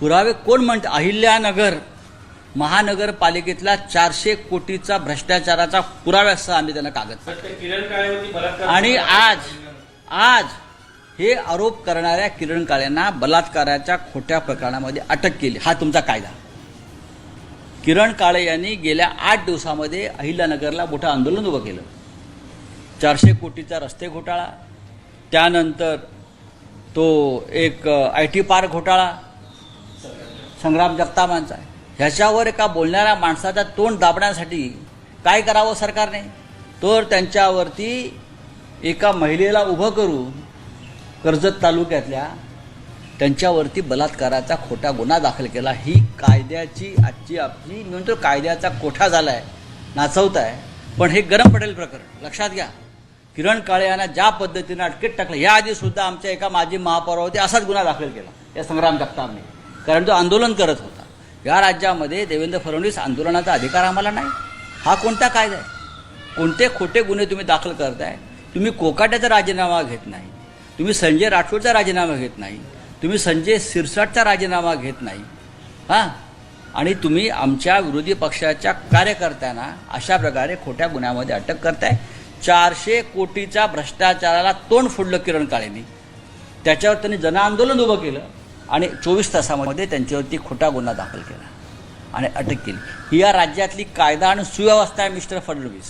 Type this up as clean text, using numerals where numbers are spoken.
पुरावे कोण म्हणते? अहिल्यानगर महानगरपालिकेतला 400 कोटीचा भ्रष्टाचाराचा पुराव्यासह आम्ही त्यांना कागद आणि आज हे आरोप करणाऱ्या किरण काळेंना बलात्काराच्या खोट्या प्रकरणामध्ये अटक केली। हा तुमचा कायदा। किरण काळे यांनी गेल्या 8 दिवसामध्ये अहिल्यानगरला मोठं आंदोलन उभं केलं। 400 कोटीचा रस्ते घोटाळा, त्यानंतर तो एक IT पार्क घोटाळा संग्राम जगतापांचा। ह्याच्यावर एका बोलणाऱ्या माणसाचा तोंड दाबण्यासाठी काय करावं सरकारने? तर त्यांच्यावरती एका महिलेला उभं करून कर्जत तालुक्यातल्या त्यांच्यावरती बलात्काराचा खोटा गुन्हा दाखल केला। ही कायद्याची आजची आपली म्हणतो कायद्याचा कोठा झाला आहे, नाचवताय। पण हे गरम पडेल प्रकरण लक्षात घ्या। किरण काळे यांना ज्या पद्धतीने अटकेत टाकलं, याआधी सुद्धा आमच्या एका माजी महापौरावरती असाच गुन्हा दाखल केला या संग्राम जगतापने, कारण तो आंदोलन करत होता। या राज्यामध्ये देवेंद्र फडणवीस आंदोलनाचा अधिकार आम्हाला नाही। हा कोणता कायदा आहे? कोणते खोटे गुन्हे तुम्ही दाखल करताय? तुम्ही कोकाट्याचा राजीनामा घेत नाही, तुम्ही संजय राठोडचा राजीनामा घेत नाही, तुम्ही संजय सिरसाटचा राजीनामा घेत नाही, हां, आणि तुम्ही आमच्या विरोधी पक्षाच्या कार्यकर्त्यांना अशा प्रकारे खोट्या गुन्ह्यामध्ये अटक करताय। 400 कोटीचा भ्रष्टाचाराला तोंड फोडलं किरण काळेंनी, त्याच्यावर त्यांनी जनआंदोलन उभं केलं आणि 24 तासामध्ये त्यांच्यावरती खोटा गुन्हा दाखल केला आणि अटक केली। ही या राज्यातली कायदा आणि सुव्यवस्था आहे मिस्टर फडणवीस।